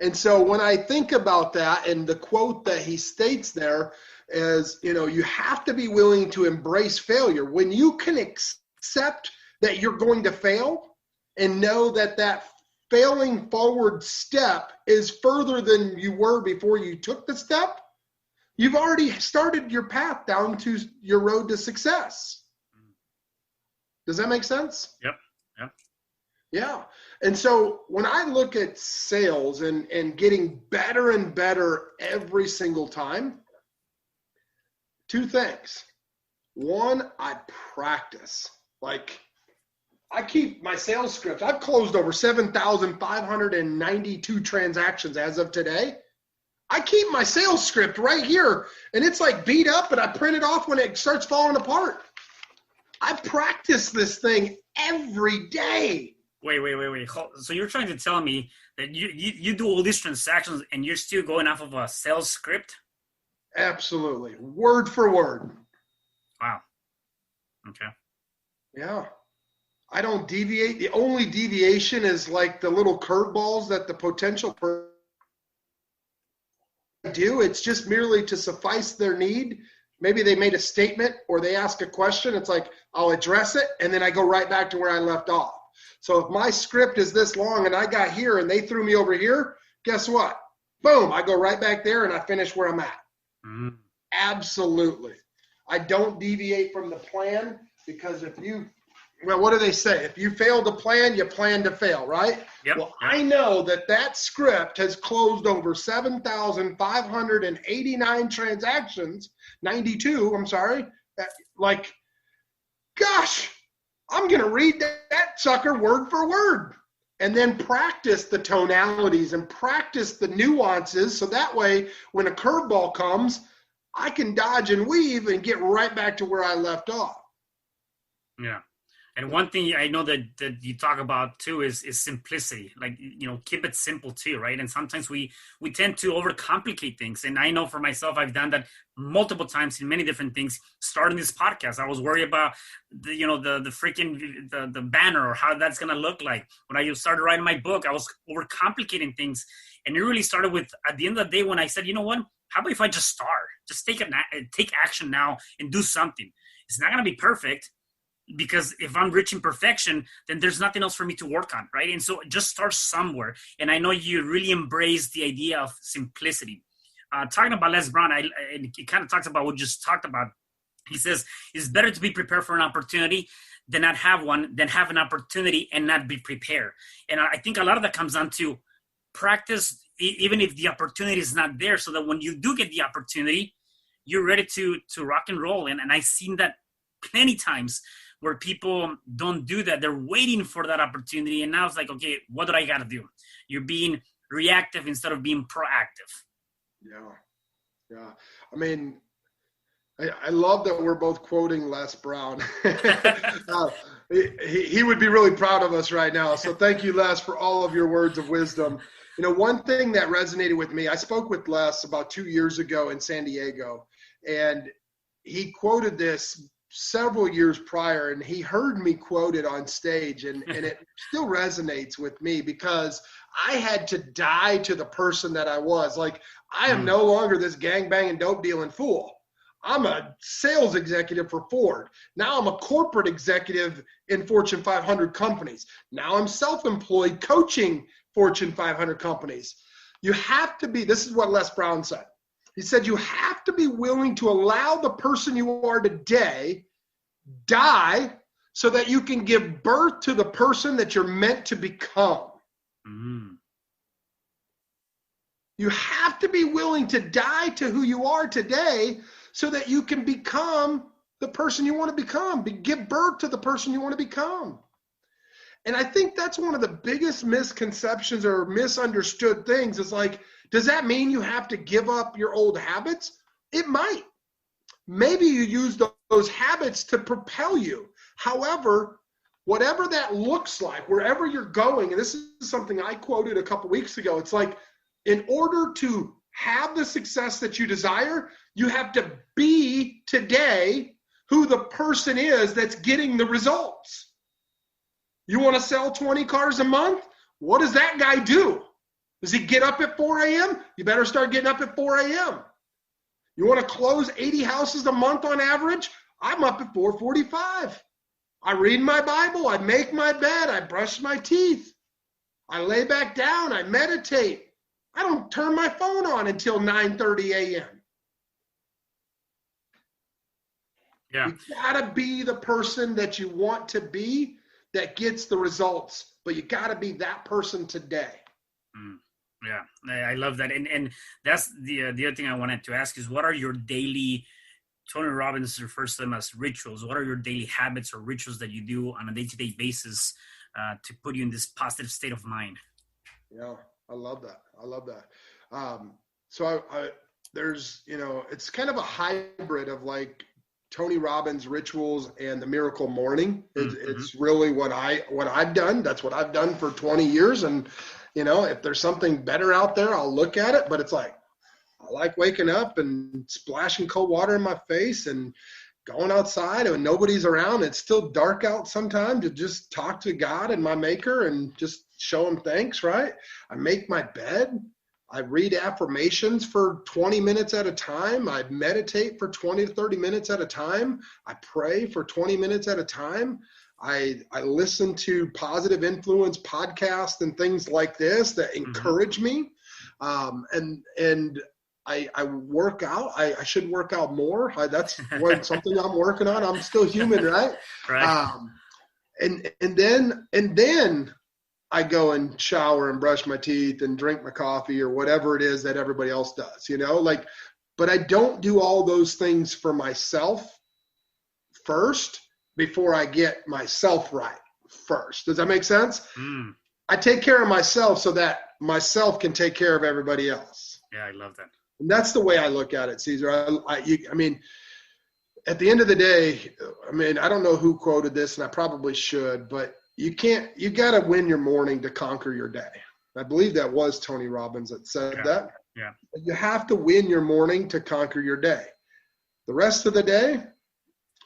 And so when I think about that, and the quote that he states there is, you have to be willing to embrace failure. When you can accept that you're going to fail and know that failing forward step is further than you were before you took the step, you've already started your path down to your road to success. Does that make sense? Yep. Yeah. And so when I look at sales and getting better and better every single time, two things. One, I practice. Like, I keep my sales script. I've closed over 7,592 transactions as of today. I keep my sales script right here, and it's like beat up, and I print it off when it starts falling apart. I practice this thing every day. Wait. So you're trying to tell me that you do all these transactions and you're still going off of a sales script? Absolutely. Word for word. Wow. Okay. Yeah. I don't deviate. The only deviation is like the little curveballs that the potential person do. It's just merely to suffice their need. Maybe they made a statement or they ask a question. It's like, I'll address it, and then I go right back to where I left off. So if my script is this long and I got here and they threw me over here, guess what? Boom, I go right back there and I finish where I'm at. Mm-hmm. Absolutely. I don't deviate from the plan, because what do they say? If you fail to plan, you plan to fail, right? Yep. Well, I know that script has closed over 7,589 transactions, 92, I'm sorry. Gosh, I'm going to read that sucker word for word, and then practice the tonalities and practice the nuances. So that way, when a curveball comes, I can dodge and weave and get right back to where I left off. Yeah. And one thing I know that you talk about too is simplicity. Like, keep it simple too, right? And sometimes we tend to overcomplicate things. And I know for myself, I've done that multiple times in many different things. Starting this podcast, I was worried about the banner or how that's gonna look like. When I started writing my book, I was overcomplicating things. And it really started with, at the end of the day, when I said, you know what? How about if I just start? just take action now and do something. It's not going to be perfect, because if I'm reaching perfection, then there's nothing else for me to work on, right? And so just start somewhere. And I know you really embrace the idea of simplicity. Talking about Les Brown, it kind of talks about what you just talked about. He says, it's better to be prepared for an opportunity than not have one, than have an opportunity and not be prepared. And I think a lot of that comes down to practice, even if the opportunity is not there, so that when you do get the opportunity, you're ready to rock and roll. And I've seen that plenty times where people don't do that. They're waiting for that opportunity. And now it's like, okay, what do I got to do? You're being reactive instead of being proactive. Yeah. I mean, I love that we're both quoting Les Brown. He would be really proud of us right now. So thank you, Les, for all of your words of wisdom. You know, one thing that resonated with me, I spoke with Les about 2 years ago in San Diego, and he quoted this several years prior, and he heard me quote it on stage, and it still resonates with me, because I had to die to the person that I was. Like, I am no longer this gangbanging, dope dealing fool. I'm a sales executive for Ford. Now I'm a corporate executive in Fortune 500 companies. Now I'm self-employed coaching Fortune 500 companies. You have to be, this is what Les Brown said. He said, you have to be willing to allow the person you are today die so that you can give birth to the person that you're meant to become. You have to be willing to die to who you are today so that you can become the person you want to become, give birth to the person you want to become. And I think that's one of the biggest misconceptions or misunderstood things is like, does that mean you have to give up your old habits? It might. Maybe you use those habits to propel you. However, whatever that looks like, wherever you're going, and this is something I quoted a couple weeks ago, it's like, in order to have the success that you desire, you have to be today who the person is that's getting the results. You want to sell 20 cars a month? What does that guy do? Does he get up at 4 a.m.? You better start getting up at 4 a.m. You want to close 80 houses a month on average? I'm up at 4:45. I read my Bible. I make my bed. I brush my teeth. I lay back down. I meditate. I don't turn my phone on until 9:30 a.m. Yeah. You gotta be the person that you want to be that gets the results, but you gotta be that person today. Yeah, I love that. And that's the other thing I wanted to ask is, what are your daily, Tony Robbins refers to them as rituals. What are your daily habits or rituals that you do on a day-to-day basis to put you in this positive state of mind? Yeah, I love that. So there's, it's kind of a hybrid of like Tony Robbins rituals and the Miracle Morning. It's really what I've done. That's what I've done for 20 years. And, if there's something better out there, I'll look at it. But it's like, I like waking up and splashing cold water in my face and going outside and when nobody's around. It's still dark out sometimes, to just talk to God and my maker and just show him thanks, right? I make my bed. I read affirmations for 20 minutes at a time. I meditate for 20 to 30 minutes at a time. I pray for 20 minutes at a time. I listen to positive influence podcasts and things like this that encourage me. And I work out. I should work out more. That's something I'm working on. I'm still human, right? Right. And then I go and shower and brush my teeth and drink my coffee or whatever it is that everybody else does, but I don't do all those things for myself first before I get myself right first. Does that make sense? I take care of myself so that myself can take care of everybody else. Yeah, I love that. And that's the way I look at it, Cesar. I mean, at the end of the day, I don't know who quoted this, and I probably should, but you got to win your morning to conquer your day. I believe that was Tony Robbins that said that. Yeah. You have to win your morning to conquer your day. The rest of the day,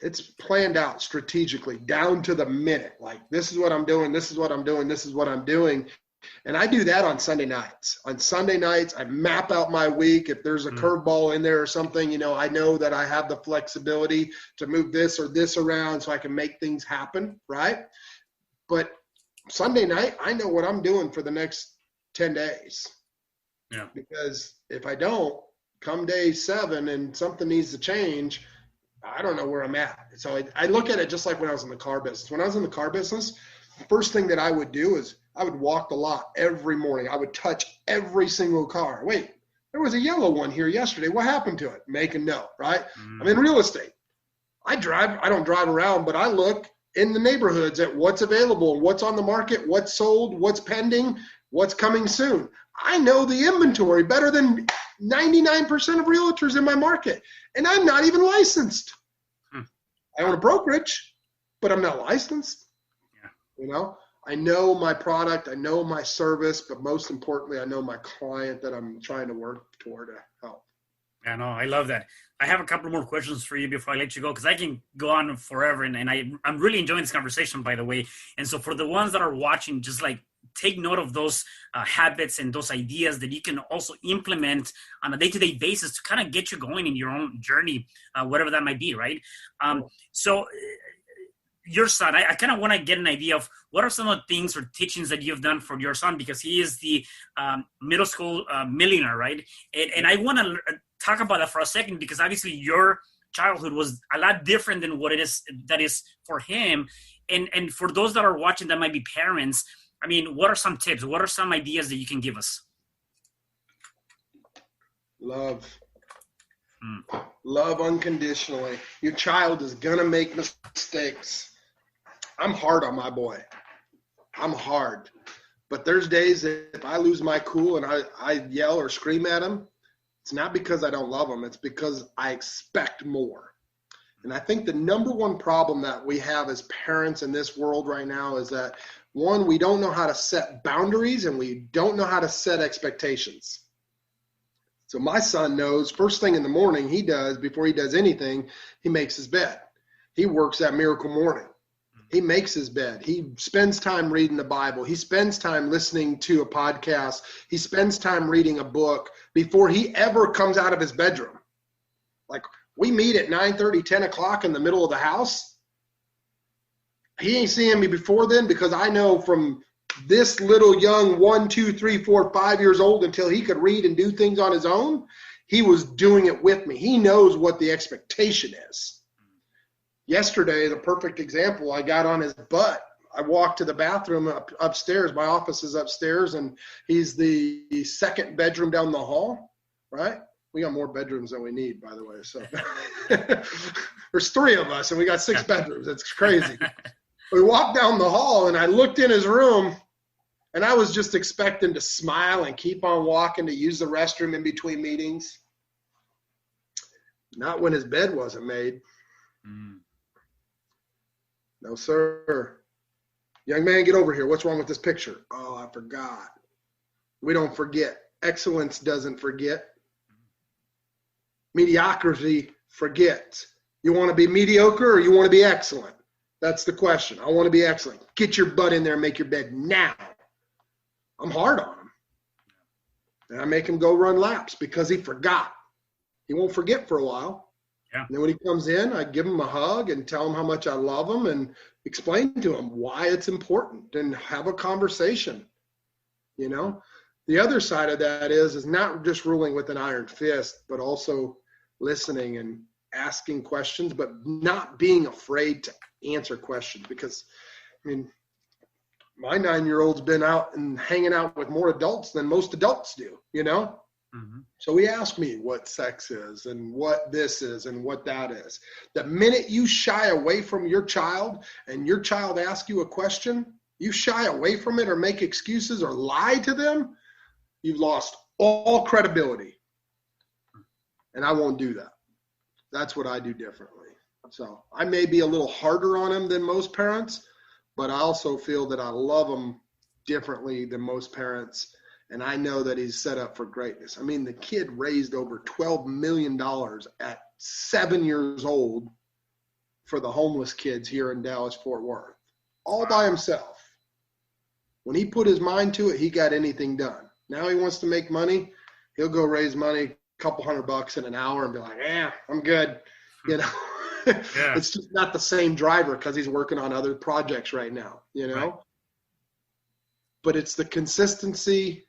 it's planned out strategically, down to the minute. Like, this is what I'm doing, this is what I'm doing, this is what I'm doing. And I do that on Sunday nights. On Sunday nights, I map out my week. If there's a curveball in there or something, you know, I know that I have the flexibility to move this or this around so I can make things happen, right? But Sunday night, I know what I'm doing for the next 10 days. Yeah. Because if I don't, come day 7 and something needs to change, I don't know where I'm at. So I look at it just like when I was in the car business. When I was in the car business, the first thing that I would do is I would walk the lot every morning. I would touch every single car. Wait, there was a yellow one here yesterday. What happened to it? Make a note, right? I'm in real estate. I don't drive around, but I look in the neighborhoods at what's available, what's on the market, what's sold, what's pending, what's coming soon. I know the inventory better than 99% of realtors in my market, and I'm not even licensed. I own a brokerage, but I'm not licensed. Yeah. You know, I know my product, I know my service, but most importantly, I know my client that I'm trying to work toward to help. Yeah, no, I love that. I have a couple more questions for you before I let you go, because I can go on forever, and I'm really enjoying this conversation, by the way. And so for the ones that are watching, just like take note of those habits and those ideas that you can also implement on a day-to-day basis to kind of get you going in your own journey, whatever that might be, right? So your son, I kind of want to get an idea of what are some of the things or teachings that you've done for your son, because he is the middle school millionaire, right? And I want to talk about that for a second, because obviously your childhood was a lot different than what it is that is for him. And for those that are watching that might be parents, I mean, what are some tips? What are some ideas that you can give us? Love. Love unconditionally. Your child is going to make mistakes. I'm hard on my boy. I'm hard. But there's days that if I lose my cool and I yell or scream at him, it's not because I don't love him. It's because I expect more. And I think the number one problem that we have as parents in this world right now is that, one, we don't know how to set boundaries and we don't know how to set expectations. So my son knows first thing in the morning he does, before he does anything, he makes his bed. He works at Miracle Morning. He makes his bed. He spends time reading the Bible. He spends time listening to a podcast. He spends time reading a book before he ever comes out of his bedroom. Like, we meet at 9:30, 10 o'clock in the middle of the house. He ain't seeing me before then, because I know from this little young 1, 2, 3, 4, 5 years old until he could read and do things on his own, he was doing it with me. He knows what the expectation is. Yesterday, the perfect example, I got on his butt. I walked to the bathroom upstairs. My office is upstairs, and he's the second bedroom down the hall, right? We got more bedrooms than we need, by the way. So there's 3 of us, and we got 6 bedrooms. It's crazy. We walked down the hall, and I looked in his room, and I was just expecting to smile and keep on walking to use the restroom in between meetings. Not when his bed wasn't made. No, sir. Young man, get over here. What's wrong with this picture? Oh, I forgot. We don't forget. Excellence doesn't forget. Mediocrity forgets. You want to be mediocre or you want to be excellent? That's the question. I want to be excellent. Get your butt in there and make your bed now. I'm hard on him. And I make him go run laps because he forgot. He won't forget for a while. Yeah. And then when he comes in, I give him a hug and tell him how much I love him and explain to him why it's important and have a conversation. You know, the other side of that is not just ruling with an iron fist, but also listening and asking questions, but not being afraid to answer questions. Because, I mean, my 9-year-old's been out and hanging out with more adults than most adults do, you know? Mm-hmm. So he asked me what sex is and what this is and what that is. The minute you shy away from your child and your child asks you a question, you shy away from it or make excuses or lie to them, you've lost all credibility. And I won't do that. That's what I do differently. So I may be a little harder on him than most parents, but I also feel that I love him differently than most parents. And I know that he's set up for greatness. I mean, the kid raised over $12 million at 7 years old for the homeless kids here in Dallas-Fort Worth, all by himself. When he put his mind to it, he got anything done. Now he wants to make money. He'll go raise money, a couple $100 in an hour, and be like, I'm good. You know, Yeah. It's just not the same driver because he's working on other projects right now, you know. Right. But it's the consistency,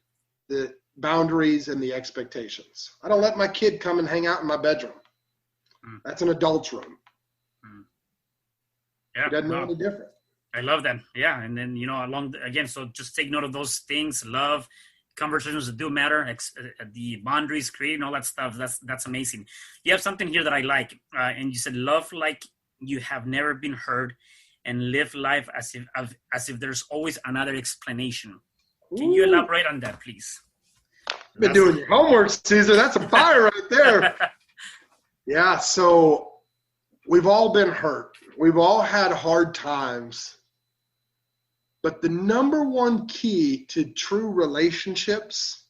the boundaries, and the expectations. I don't let my kid come and hang out in my bedroom. That's an adult's room. Yeah, It doesn't know any different. I love that. Yeah, and then, you know, so just take note of those things, love, conversations that do matter, the boundaries, creating all that stuff. That's amazing. You have something here that I like, and you said love like you have never been heard, and live life as if there's always another explanation. Can you elaborate on that, please? Been doing your homework, Cesar. That's a fire right there. Yeah, so we've all been hurt. We've all had hard times. But the number one key to true relationships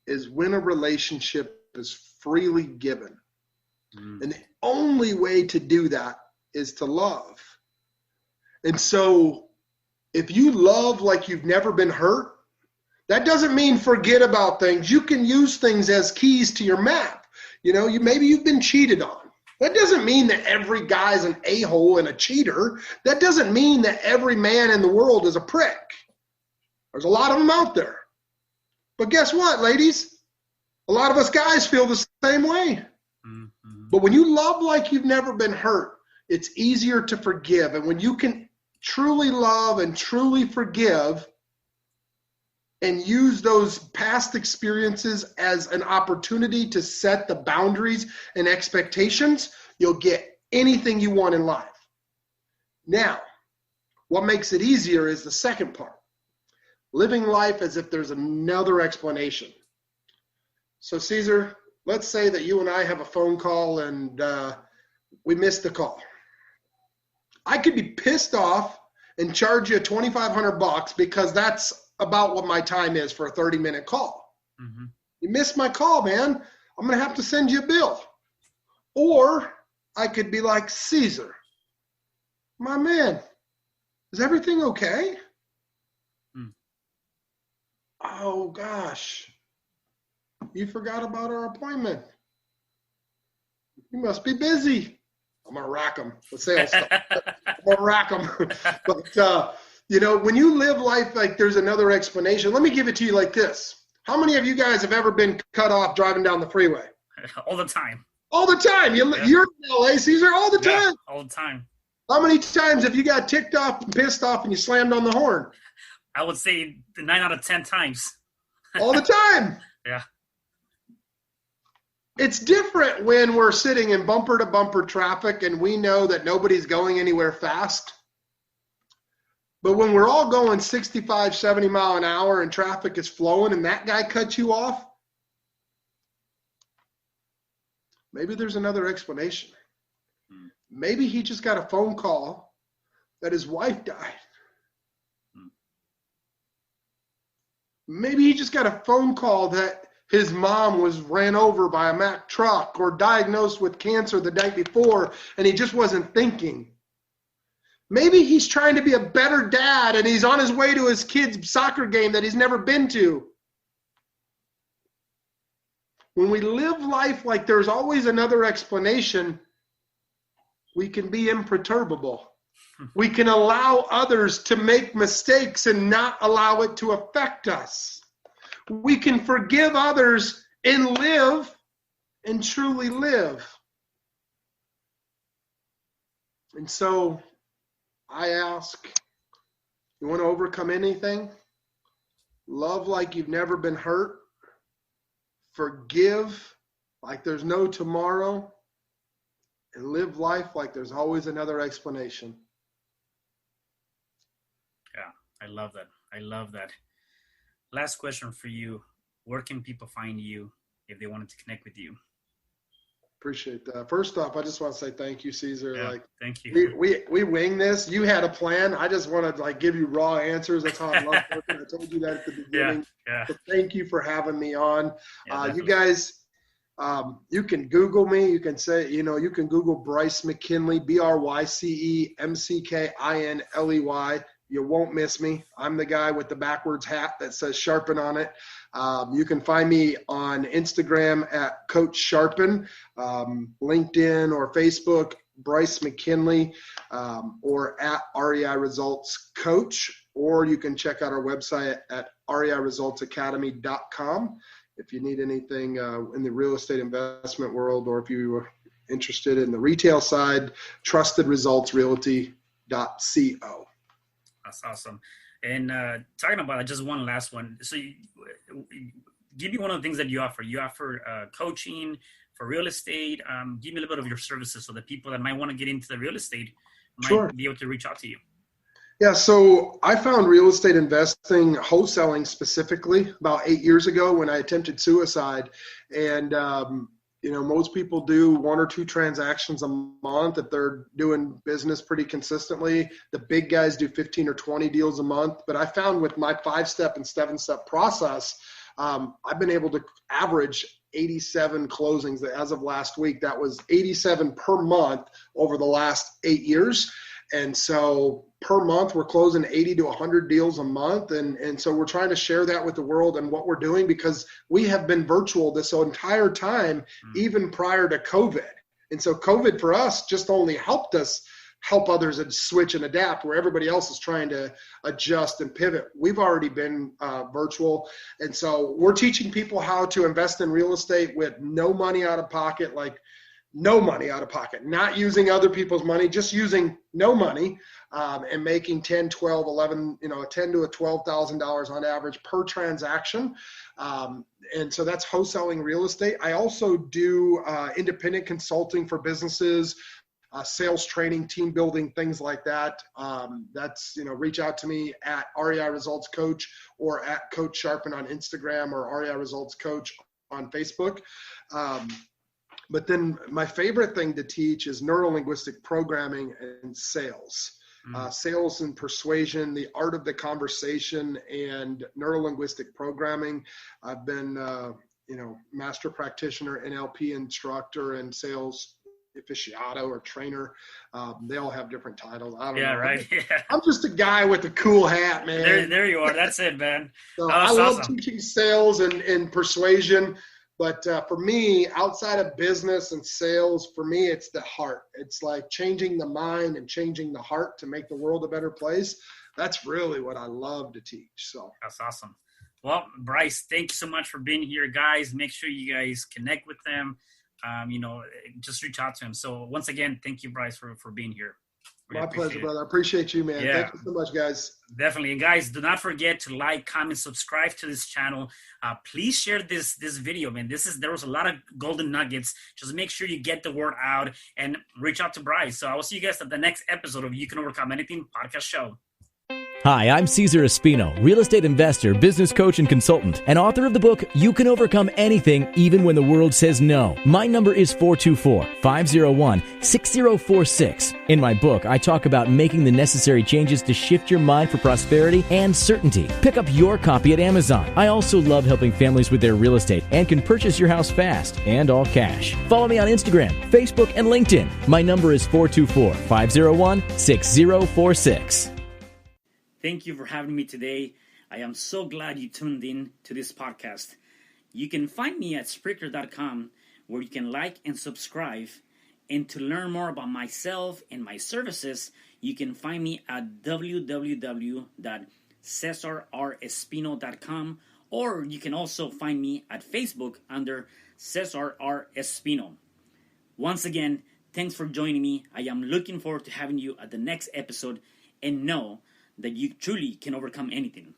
is when a relationship is freely given. And the only way to do that is to love. And so if you love like you've never been hurt, that doesn't mean forget about things. You can use things as keys to your map. You know, maybe you've been cheated on. That doesn't mean that every guy's an a-hole and a cheater. That doesn't mean that every man in the world is a prick. There's a lot of them out there. But guess what, ladies? A lot of us guys feel the same way. But when you love like you've never been hurt, it's easier to forgive. And when you can truly love and truly forgive and use those past experiences as an opportunity to set the boundaries and expectations, you'll get anything you want in life. Now, what makes it easier is the second part. Living life as if there's another explanation. So, Cesar, let's say that you and I have a phone call and we missed the call. I could be pissed off and charge you $2,500 because that's about what my time is for a 30-minute call. You missed my call, man. I'm going to have to send you a bill. Or I could be like, Cesar, my man, is everything okay? Oh, gosh. You forgot about our appointment. You must be busy. I'm going to rack them. The sales stuff. I'm going to rack them. But, you know, when you live life like there's another explanation, let me give it to you like this. How many of you guys have ever been cut off driving down the freeway? All the time. All the time. You're in LA, Cesar, all the time. All the time. How many times have you got ticked off and pissed off and you slammed on the horn? I would say 9 out of 10 times. All the time. Yeah. It's different when we're sitting in bumper-to-bumper traffic and we know that nobody's going anywhere fast. But when we're all going 65, 70 mile an hour and traffic is flowing and that guy cuts you off, maybe there's another explanation. Maybe he just got a phone call that his wife died. Maybe he just got a phone call that his mom was ran over by a Mack truck or diagnosed with cancer the night before and he just wasn't thinking. Maybe he's trying to be a better dad and he's on his way to his kid's soccer game that he's never been to. When we live life like there's always another explanation, we can be imperturbable. We can allow others to make mistakes and not allow it to affect us. We can forgive others and live and truly live. And so I ask, you want to overcome anything? Love like you've never been hurt. Forgive like there's no tomorrow. And live life like there's always another explanation. Yeah, I love that. I love that. Last question for you. Where can people find you if they wanted to connect with you? Appreciate that. First off, I just want to say thank you, Cesar. Yeah, thank you. We wing this. You had a plan. I just want to give you raw answers. That's how I love working. I told you that at the beginning. Yeah. So thank you for having me on. Yeah, you guys, you can Google me. You can say, you can Google Bryce McKinley, BryceMckinley. You won't miss me. I'm the guy with the backwards hat that says Sharpen on it. You can find me on Instagram at Coach Sharpen, LinkedIn or Facebook, Bryce McKinley, or at REI Results Coach, or you can check out our website at reiresultsacademy.com if you need anything in the real estate investment world, or if you are interested in the retail side, trustedresultsrealty.co. That's awesome. And talking about just one last one. So give me one of the things that you offer. You offer coaching for real estate. Give me a little bit of your services so that people that might want to get into the real estate might be able to reach out to you. Yeah, so I found real estate investing, wholesaling specifically, about 8 years ago when I attempted suicide. And, most people do 1 or 2 transactions a month if they're doing business pretty consistently. The big guys do 15 or 20 deals a month. But I found with my 5-step and 7-step process, I've been able to average 87 closings as of last week. That was 87 per month over the last 8 years. And so per month, we're closing 80 to 100 deals a month. And so we're trying to share that with the world and what we're doing, because we have been virtual this entire time, even prior to COVID. And so COVID for us just only helped us help others and switch and adapt where everybody else is trying to adjust and pivot. We've already been virtual. And so we're teaching people how to invest in real estate with no money out of pocket, no money out of pocket, not using other people's money, just using no money, and making 10, 12, 11, $10,000 to $12,000 on average per transaction. And so that's wholesaling real estate. I also do independent consulting for businesses, sales training, team building, things like that. That's, reach out to me at REI Results Coach or at Coach Sharpen on Instagram or REI Results Coach on Facebook. But then my favorite thing to teach is neuro-linguistic programming and sales. Sales and persuasion, the art of the conversation, and neuro-linguistic programming. I've been, master practitioner, NLP instructor, and sales aficionado or trainer. They all have different titles. I don't know. Right. Yeah. I'm just a guy with a cool hat, man. There you are. That's it, man. So I love teaching sales and persuasion. But for me, outside of business and sales, for me, it's the heart. It's like changing the mind and changing the heart to make the world a better place. That's really what I love to teach. So that's awesome. Well, Bryce, thank you so much for being here, guys. Make sure you guys connect with them. Just reach out to him. So once again, thank you, Bryce, for being here. My pleasure, brother. I appreciate you, man. Yeah. Thank you so much, guys. Definitely. And guys, do not forget to like, comment, subscribe to this channel. Please share this video, man. There was a lot of golden nuggets. Just make sure you get the word out and reach out to Bryce. So I will see you guys at the next episode of You Can Overcome Anything podcast show. Hi, I'm Cesar Espino, real estate investor, business coach, and consultant, and author of the book, You Can Overcome Anything, Even When the World Says No. My number is 424-501-6046. In my book, I talk about making the necessary changes to shift your mind for prosperity and certainty. Pick up your copy at Amazon. I also love helping families with their real estate and can purchase your house fast and all cash. Follow me on Instagram, Facebook, and LinkedIn. My number is 424-501-6046. Thank you for having me today. I am so glad you tuned in to this podcast. You can find me at Spreaker.com, where you can like and subscribe. And to learn more about myself and my services, you can find me at www.cesarrespino.com, or you can also find me at Facebook under Cesar R. Espino. Once again, thanks for joining me. I am looking forward to having you at the next episode, and know that you truly can overcome anything.